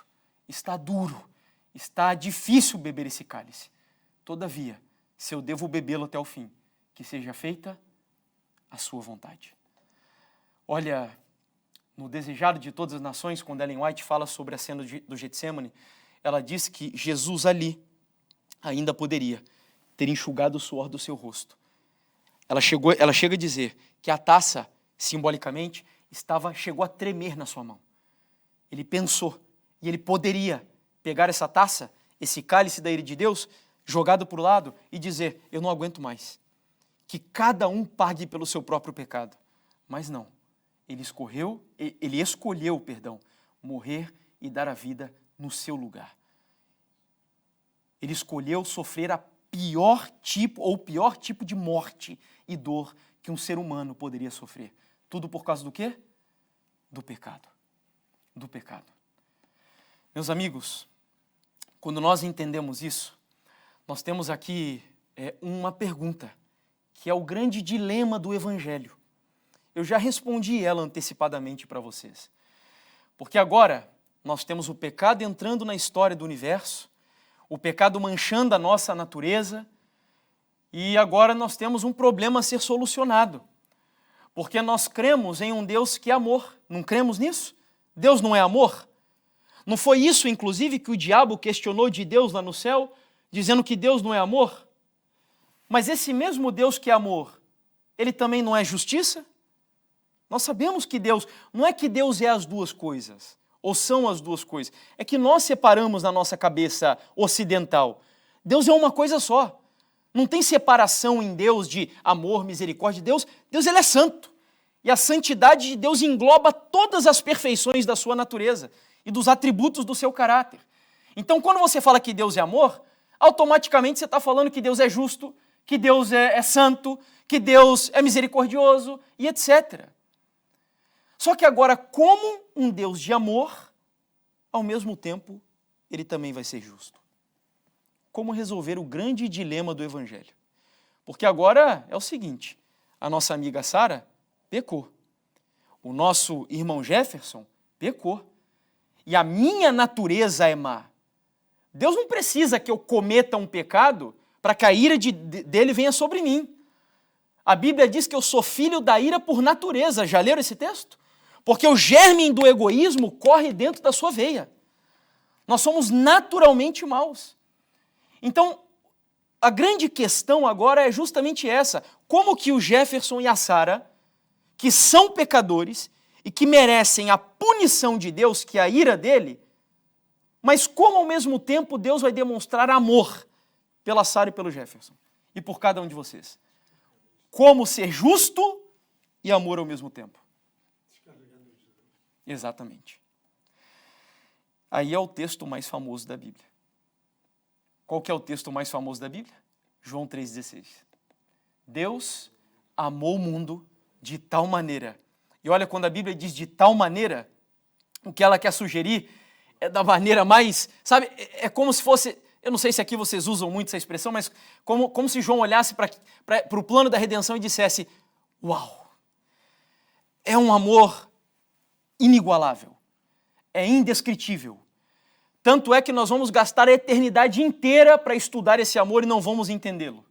está duro, está difícil beber esse cálice. Todavia, se eu devo bebê-lo até o fim, que seja feita a sua vontade. Olha, no Desejado de Todas as Nações, quando Ellen White fala sobre a cena do Getsemane, ela diz que Jesus ali ainda poderia ter enxugado o suor do seu rosto. Ela chega a dizer que a taça, simbolicamente, chegou a tremer na sua mão. Ele pensou, e ele poderia pegar essa taça, esse cálice da ira de Deus, jogado para o lado e dizer, eu não aguento mais. Que cada um pague pelo seu próprio pecado. Mas não, ele escolheu, morrer e dar a vida no seu lugar. Ele escolheu sofrer o pior tipo de morte e dor que um ser humano poderia sofrer. Tudo por causa do quê? Do pecado. Do pecado. Meus amigos, quando nós entendemos isso, nós temos aqui uma pergunta, que é o grande dilema do Evangelho. Eu já respondi ela antecipadamente para vocês. Porque agora nós temos o pecado entrando na história do universo, o pecado manchando a nossa natureza, e agora nós temos um problema a ser solucionado. Porque nós cremos em um Deus que é amor. Não cremos nisso? Deus não é amor? Não foi isso, inclusive, que o diabo questionou de Deus lá no céu, dizendo que Deus não é amor? Mas esse mesmo Deus que é amor, ele também não é justiça? Nós sabemos que Deus, não é que Deus é as duas coisas, ou são as duas coisas, é que nós separamos na nossa cabeça ocidental. Deus é uma coisa só. Não tem separação em Deus de amor, misericórdia. Deus ele é santo. E a santidade de Deus engloba todas as perfeições da sua natureza e dos atributos do seu caráter. Então, quando você fala que Deus é amor, automaticamente você está falando que Deus é justo, que Deus é santo, que Deus é misericordioso e etc. Só que agora, como um Deus de amor, ao mesmo tempo, ele também vai ser justo. Como resolver o grande dilema do Evangelho? Porque agora é o seguinte, a nossa amiga Sara pecou, o nosso irmão Jefferson pecou, e a minha natureza é má. Deus não precisa que eu cometa um pecado para que a ira dele venha sobre mim. A Bíblia diz que eu sou filho da ira por natureza. Já leram esse texto? Porque o germe do egoísmo corre dentro da sua veia. Nós somos naturalmente maus. Então, a grande questão agora é justamente essa. Como que o Jefferson e a Sara, que são pecadores e que merecem a punição de Deus, que é a ira dele, mas como ao mesmo tempo Deus vai demonstrar amor pela Sara e pelo Jefferson e por cada um de vocês? Como ser justo e amor ao mesmo tempo. Exatamente. Aí é o texto mais famoso da Bíblia. Qual que é o texto mais famoso da Bíblia? João 3,16. Deus amou o mundo de tal maneira. E olha, quando a Bíblia diz de tal maneira, o que ela quer sugerir é da maneira mais, sabe, é como se fosse, eu não sei se aqui vocês usam muito essa expressão, mas como se João olhasse para o plano da redenção e dissesse, uau, é um amor inigualável, é indescritível. Tanto é que nós vamos gastar a eternidade inteira para estudar esse amor e não vamos entendê-lo.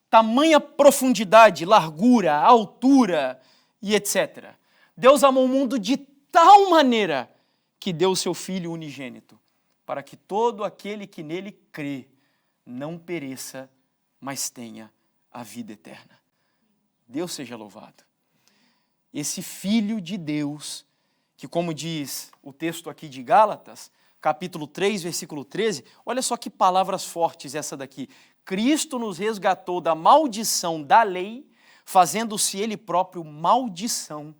Tamanha profundidade, largura, altura e etc. Deus amou o mundo de tal maneira que deu o seu Filho unigênito, para que todo aquele que nele crê não pereça, mas tenha a vida eterna. Deus seja louvado. Esse Filho de Deus, que como diz o texto aqui de Gálatas, capítulo 3, versículo 13, olha só que palavras fortes essa daqui. Cristo nos resgatou da maldição da lei, fazendo-se Ele próprio maldição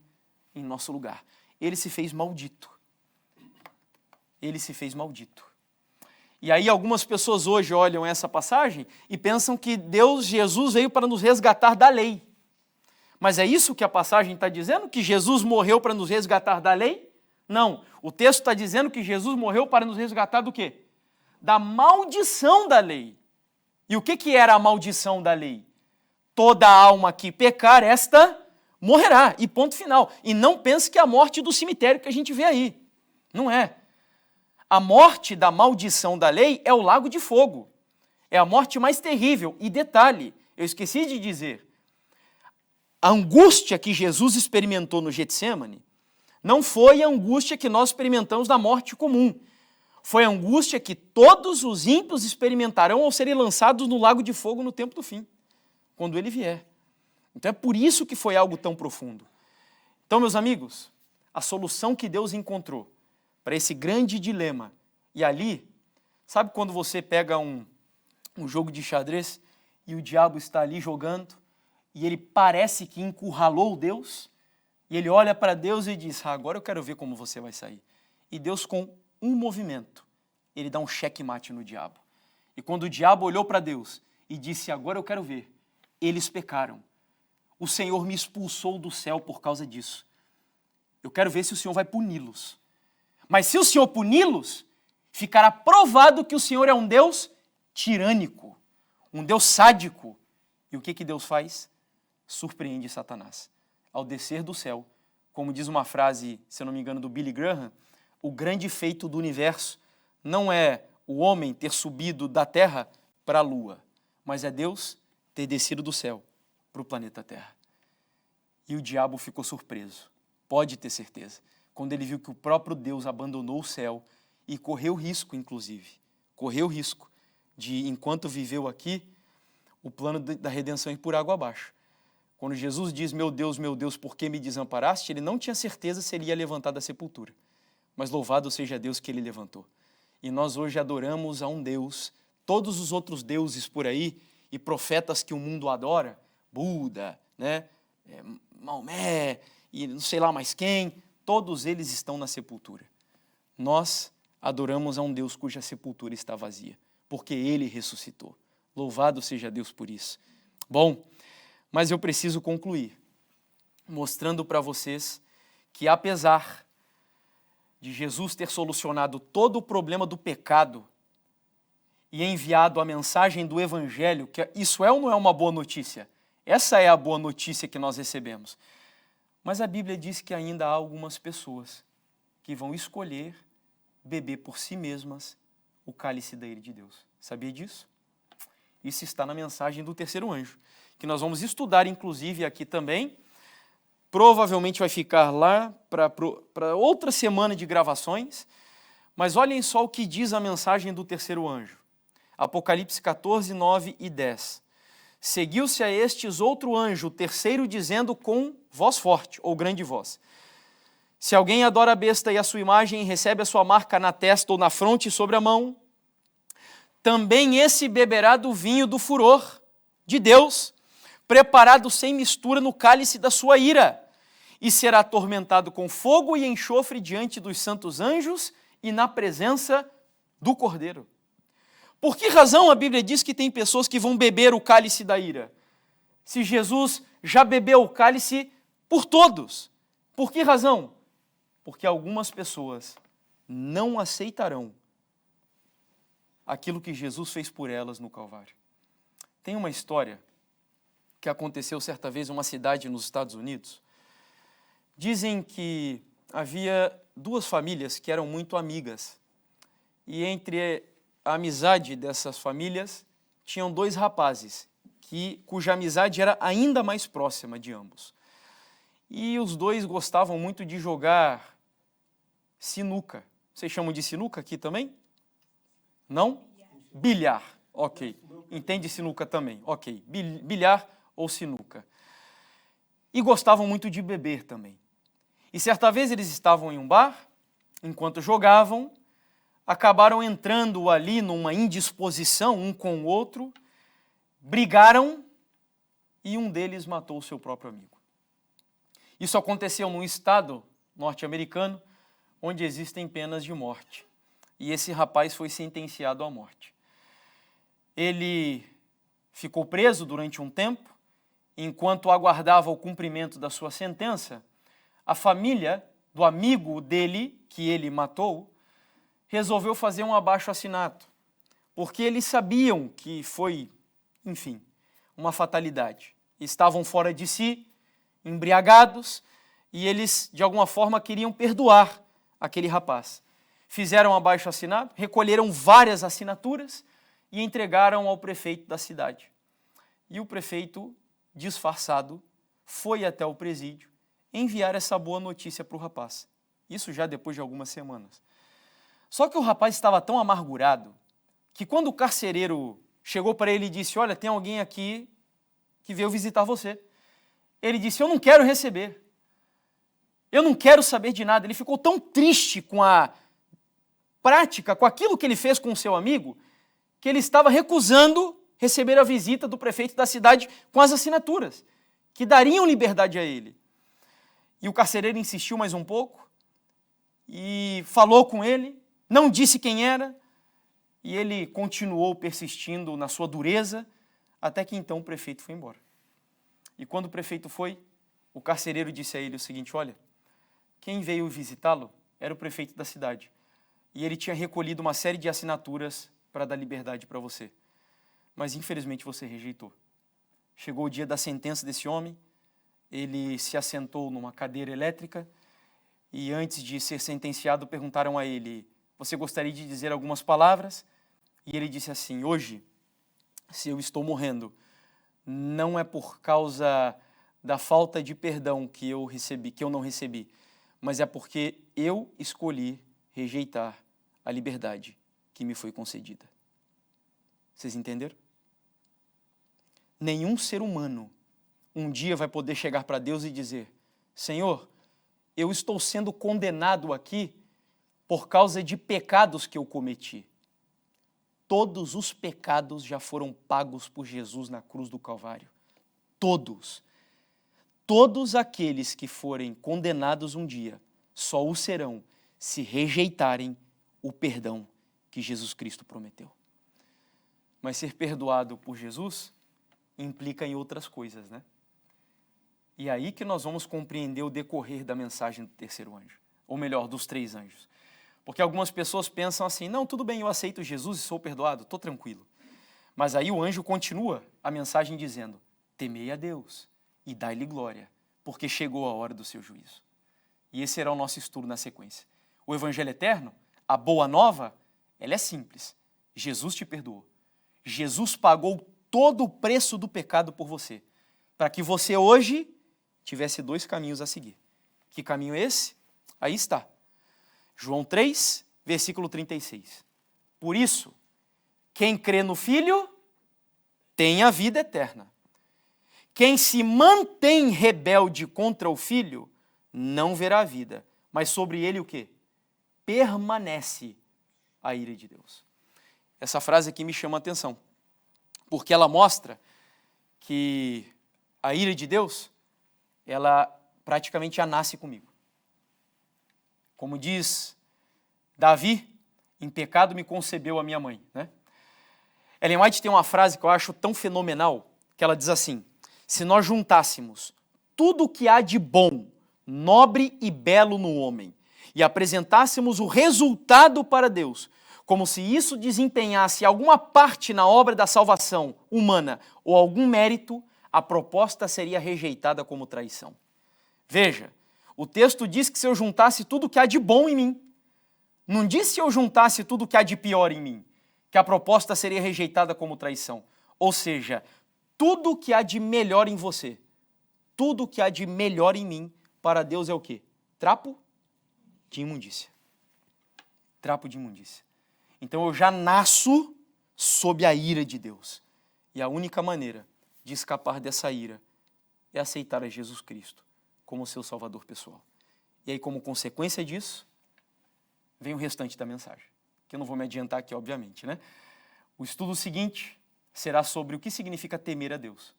em nosso lugar. Ele se fez maldito. Ele se fez maldito. E aí algumas pessoas hoje olham essa passagem e pensam que Jesus veio para nos resgatar da lei. Mas é isso que a passagem está dizendo? Que Jesus morreu para nos resgatar da lei? Não, o texto está dizendo que Jesus morreu para nos resgatar do quê? Da maldição da lei. E o que era a maldição da lei? Toda alma que pecar, esta morrerá. E ponto final. E não pense que é a morte do cemitério que a gente vê aí. Não é. A morte da maldição da lei é o lago de fogo. É a morte mais terrível. E detalhe, eu esqueci de dizer, a angústia que Jesus experimentou no Getsêmani não foi a angústia que nós experimentamos na morte comum. Foi a angústia que todos os ímpios experimentarão ao serem lançados no lago de fogo no tempo do fim, quando ele vier. Então é por isso que foi algo tão profundo. Então, meus amigos, a solução que Deus encontrou para esse grande dilema, e ali, sabe quando você pega um jogo de xadrez e o diabo está ali jogando e ele parece que encurralou Deus e ele olha para Deus e diz, agora eu quero ver como você vai sair. E Deus, com um movimento, ele dá um checkmate no diabo. E quando o diabo olhou para Deus e disse, agora eu quero ver, eles pecaram. O Senhor me expulsou do céu por causa disso. Eu quero ver se o Senhor vai puni-los. Mas se o Senhor puni-los, ficará provado que o Senhor é um Deus tirânico, um Deus sádico. E o que Deus faz? Surpreende Satanás. Ao descer do céu, como diz uma frase, se eu não me engano, do Billy Graham, o grande feito do universo não é o homem ter subido da terra para a lua, mas é Deus ter descido do céu para o planeta Terra. E o diabo ficou surpreso, pode ter certeza, quando ele viu que o próprio Deus abandonou o céu e correu risco, inclusive, correu risco de, enquanto viveu aqui, o plano da redenção ir por água abaixo. Quando Jesus diz, meu Deus, por que me desamparaste? Ele não tinha certeza se ele ia levantar da sepultura. Mas louvado seja Deus que ele levantou. E nós hoje adoramos a um Deus, todos os outros deuses por aí, e profetas que o mundo adora, Buda, né? Maomé, e não sei lá mais quem, todos eles estão na sepultura. Nós adoramos a um Deus cuja sepultura está vazia, porque ele ressuscitou. Louvado seja Deus por isso. Bom, mas eu preciso concluir, mostrando para vocês que apesar de Jesus ter solucionado todo o problema do pecado e enviado a mensagem do Evangelho, que isso é ou não é uma boa notícia? Essa é a boa notícia que nós recebemos. Mas a Bíblia diz que ainda há algumas pessoas que vão escolher beber por si mesmas o cálice da ira de Deus. Sabia disso? Isso está na mensagem do terceiro anjo, que nós vamos estudar, inclusive, aqui também. Provavelmente vai ficar lá para outra semana de gravações, mas olhem só o que diz a mensagem do terceiro anjo. Apocalipse 14, 9 e 10. Seguiu-se a estes outro anjo, o terceiro, dizendo com voz forte, ou grande voz, se alguém adora a besta e a sua imagem e recebe a sua marca na testa ou na fronte e sobre a mão, também esse beberá do vinho do furor de Deus, preparado sem mistura no cálice da sua ira, e será atormentado com fogo e enxofre diante dos santos anjos e na presença do Cordeiro. Por que razão a Bíblia diz que tem pessoas que vão beber o cálice da ira? Se Jesus já bebeu o cálice por todos. Por que razão? Porque algumas pessoas não aceitarão aquilo que Jesus fez por elas no Calvário. Tem uma história que aconteceu certa vez em uma cidade nos Estados Unidos. Dizem que havia duas famílias que eram muito amigas. E entre a amizade dessas famílias, tinham dois rapazes, cuja amizade era ainda mais próxima de ambos. E os dois gostavam muito de jogar sinuca. Vocês chamam de sinuca aqui também? Não? Bilhar. Ok. Entende sinuca também. Ok. Bilhar ou sinuca. E gostavam muito de beber também. E certa vez eles estavam em um bar, enquanto jogavam, acabaram entrando ali numa indisposição um com o outro, brigaram e um deles matou o seu próprio amigo. Isso aconteceu num estado norte-americano onde existem penas de morte. E esse rapaz foi sentenciado à morte. Ele ficou preso durante um tempo, enquanto aguardava o cumprimento da sua sentença. A família do amigo dele, que ele matou, resolveu fazer um abaixo-assinato, porque eles sabiam que foi, enfim, uma fatalidade. Estavam fora de si, embriagados, e eles, de alguma forma, queriam perdoar aquele rapaz. Fizeram um abaixo-assinado, recolheram várias assinaturas e entregaram ao prefeito da cidade. E o prefeito, disfarçado, foi até o presídio enviar essa boa notícia para o rapaz. Isso já depois de algumas semanas. Só que o rapaz estava tão amargurado que quando o carcereiro chegou para ele e disse: olha, tem alguém aqui que veio visitar você. Ele disse: eu não quero receber. Eu não quero saber de nada. Ele ficou tão triste com a prática, com aquilo que ele fez com o seu amigo, que ele estava recusando receber a visita do prefeito da cidade com as assinaturas, que dariam liberdade a ele. E o carcereiro insistiu mais um pouco e falou com ele, não disse quem era, e ele continuou persistindo na sua dureza, até que então o prefeito foi embora. E quando o prefeito foi, o carcereiro disse a ele o seguinte: olha, quem veio visitá-lo era o prefeito da cidade, e ele tinha recolhido uma série de assinaturas para dar liberdade para você. Mas infelizmente você rejeitou. Chegou o dia da sentença desse homem, ele se assentou numa cadeira elétrica e antes de ser sentenciado perguntaram a ele: você gostaria de dizer algumas palavras? E ele disse assim: hoje, se eu estou morrendo, não é por causa da falta de perdão que eu não recebi, mas é porque eu escolhi rejeitar a liberdade que me foi concedida. Vocês entenderam? Nenhum ser humano um dia vai poder chegar para Deus e dizer: Senhor, eu estou sendo condenado aqui por causa de pecados que eu cometi. Todos os pecados já foram pagos por Jesus na cruz do Calvário. Todos. Todos aqueles que forem condenados um dia só o serão se rejeitarem o perdão que Jesus Cristo prometeu. Mas ser perdoado por Jesus implica em outras coisas, né? E é aí que nós vamos compreender o decorrer da mensagem do terceiro anjo, ou melhor, dos três anjos. Porque algumas pessoas pensam assim: não, tudo bem, eu aceito Jesus e sou perdoado, estou tranquilo. Mas aí o anjo continua a mensagem dizendo: temei a Deus e dai-lhe glória, porque chegou a hora do seu juízo. E esse será o nosso estudo na sequência. O Evangelho Eterno, a boa nova, ela é simples. Jesus te perdoou. Jesus pagou todo o preço do pecado por você, para que você hoje tivesse dois caminhos a seguir. Que caminho é esse? Aí está. João 3, versículo 36. Por isso, quem crê no Filho tem a vida eterna. Quem se mantém rebelde contra o Filho não verá a vida, mas sobre ele o quê? Permanece a ira de Deus. Essa frase aqui me chama a atenção, porque ela mostra que a ira de Deus, ela praticamente já nasce comigo. Como diz Davi, em pecado me concebeu a minha mãe, né? Ellen White tem uma frase que eu acho tão fenomenal, que ela diz assim: se nós juntássemos tudo o que há de bom, nobre e belo no homem, e apresentássemos o resultado para Deus, como se isso desempenhasse alguma parte na obra da salvação humana ou algum mérito, a proposta seria rejeitada como traição. Veja, o texto diz que se eu juntasse tudo o que há de bom em mim, não diz se eu juntasse tudo o que há de pior em mim, que a proposta seria rejeitada como traição. Ou seja, tudo o que há de melhor em você, tudo o que há de melhor em mim, para Deus é o quê? Trapo de imundícia. Trapo de imundícia. Então eu já nasço sob a ira de Deus. E a única maneira de escapar dessa ira é aceitar a Jesus Cristo como seu Salvador pessoal. E aí, como consequência disso, vem o restante da mensagem, que eu não vou me adiantar aqui, obviamente, né? O estudo seguinte será sobre o que significa temer a Deus.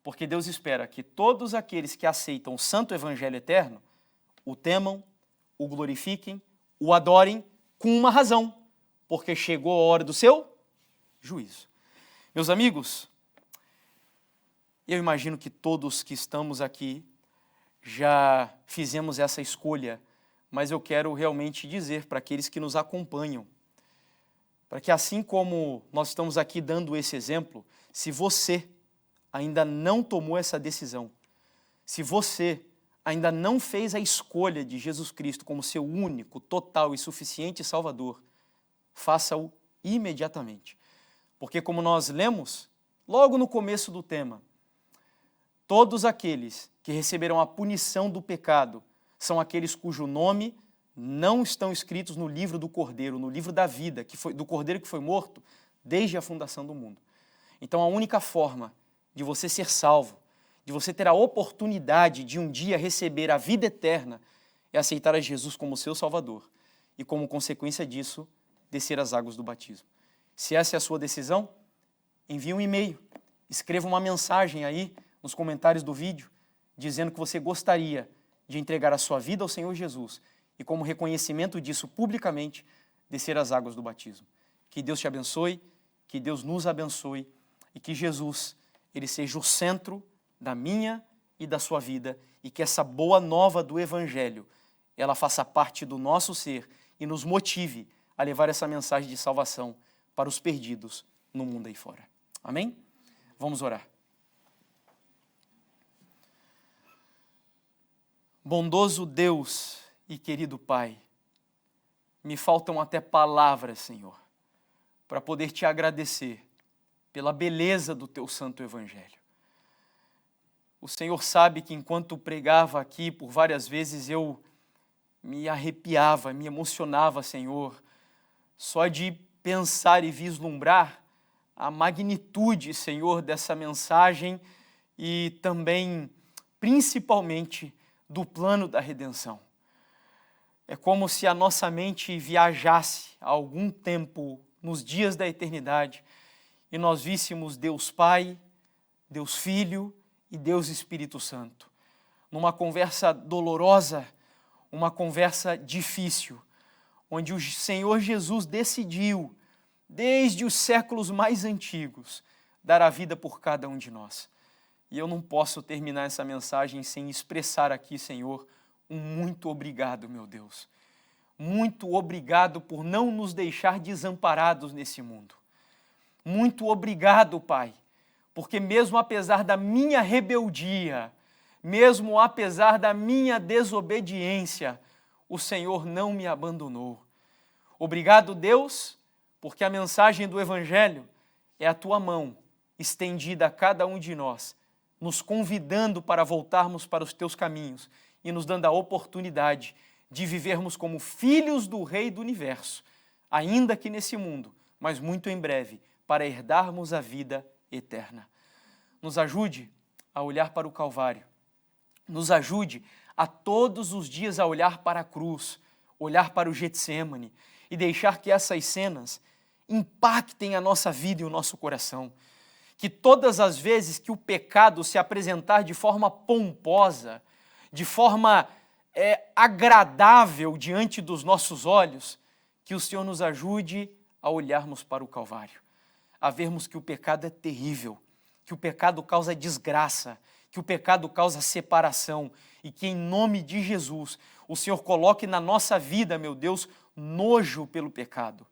Porque Deus espera que todos aqueles que aceitam o santo evangelho eterno o temam, o glorifiquem, o adorem com uma razão, porque chegou a hora do seu juízo. Meus amigos, eu imagino que todos que estamos aqui já fizemos essa escolha, mas eu quero realmente dizer para aqueles que nos acompanham, para que assim como nós estamos aqui dando esse exemplo, se você ainda não tomou essa decisão, se você ainda não fez a escolha de Jesus Cristo como seu único, total e suficiente Salvador, faça-o imediatamente. Porque, como nós lemos logo no começo do tema, todos aqueles que receberão a punição do pecado são aqueles cujo nome não estão escritos no livro do Cordeiro, no livro da vida, do Cordeiro que foi morto desde a fundação do mundo. Então, a única forma de você ser salvo, de você ter a oportunidade de um dia receber a vida eterna, é aceitar a Jesus como seu Salvador e, como consequência disso, descer as águas do batismo. Se essa é a sua decisão, envie um e-mail, escreva uma mensagem aí nos comentários do vídeo, dizendo que você gostaria de entregar a sua vida ao Senhor Jesus e, como reconhecimento disso publicamente, descer as águas do batismo. Que Deus te abençoe, que Deus nos abençoe e que Jesus, ele seja o centro da minha e da sua vida e que essa boa nova do Evangelho, ela faça parte do nosso ser e nos motive a levar essa mensagem de salvação para os perdidos no mundo aí fora. Amém? Vamos orar. Bondoso Deus e querido Pai, me faltam até palavras, Senhor, para poder te agradecer pela beleza do teu santo Evangelho. O Senhor sabe que enquanto pregava aqui, por várias vezes eu me arrepiava, me emocionava, Senhor, só de pensar e vislumbrar a magnitude, Senhor, dessa mensagem e também, principalmente, do plano da redenção. É como se a nossa mente viajasse há algum tempo nos dias da eternidade e nós víssemos Deus Pai, Deus Filho e Deus Espírito Santo, numa conversa dolorosa, uma conversa difícil, onde o Senhor Jesus decidiu, desde os séculos mais antigos, dar a vida por cada um de nós. E eu não posso terminar essa mensagem sem expressar aqui, Senhor, um muito obrigado, meu Deus. Muito obrigado por não nos deixar desamparados nesse mundo. Muito obrigado, Pai, porque mesmo apesar da minha rebeldia, mesmo apesar da minha desobediência, o Senhor não me abandonou. Obrigado, Deus, porque a mensagem do Evangelho é a tua mão estendida a cada um de nós, nos convidando para voltarmos para os teus caminhos e nos dando a oportunidade de vivermos como filhos do Rei do Universo, ainda aqui nesse mundo, mas muito em breve, para herdarmos a vida eterna. Nos ajude a olhar para o Calvário, nos ajude a todos os dias a olhar para a cruz, olhar para o Getsêmani e deixar que essas cenas impactem a nossa vida e o nosso coração. Que todas as vezes que o pecado se apresentar de forma pomposa, de forma agradável diante dos nossos olhos, que o Senhor nos ajude a olharmos para o Calvário, a vermos que o pecado é terrível, que o pecado causa desgraça, que o pecado causa separação e que em nome de Jesus o Senhor coloque na nossa vida, meu Deus, nojo pelo pecado,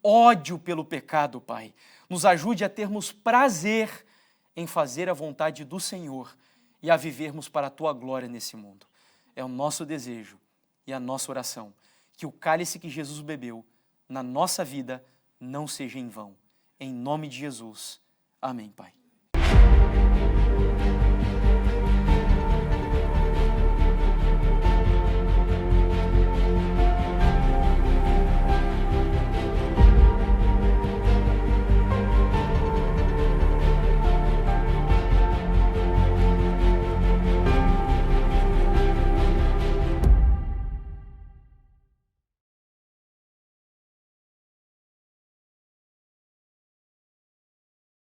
ódio pelo pecado, Pai. Nos ajude a termos prazer em fazer a vontade do Senhor e a vivermos para a Tua glória nesse mundo. É o nosso desejo e a nossa oração, que o cálice que Jesus bebeu na nossa vida não seja em vão. Em nome de Jesus. Amém, Pai.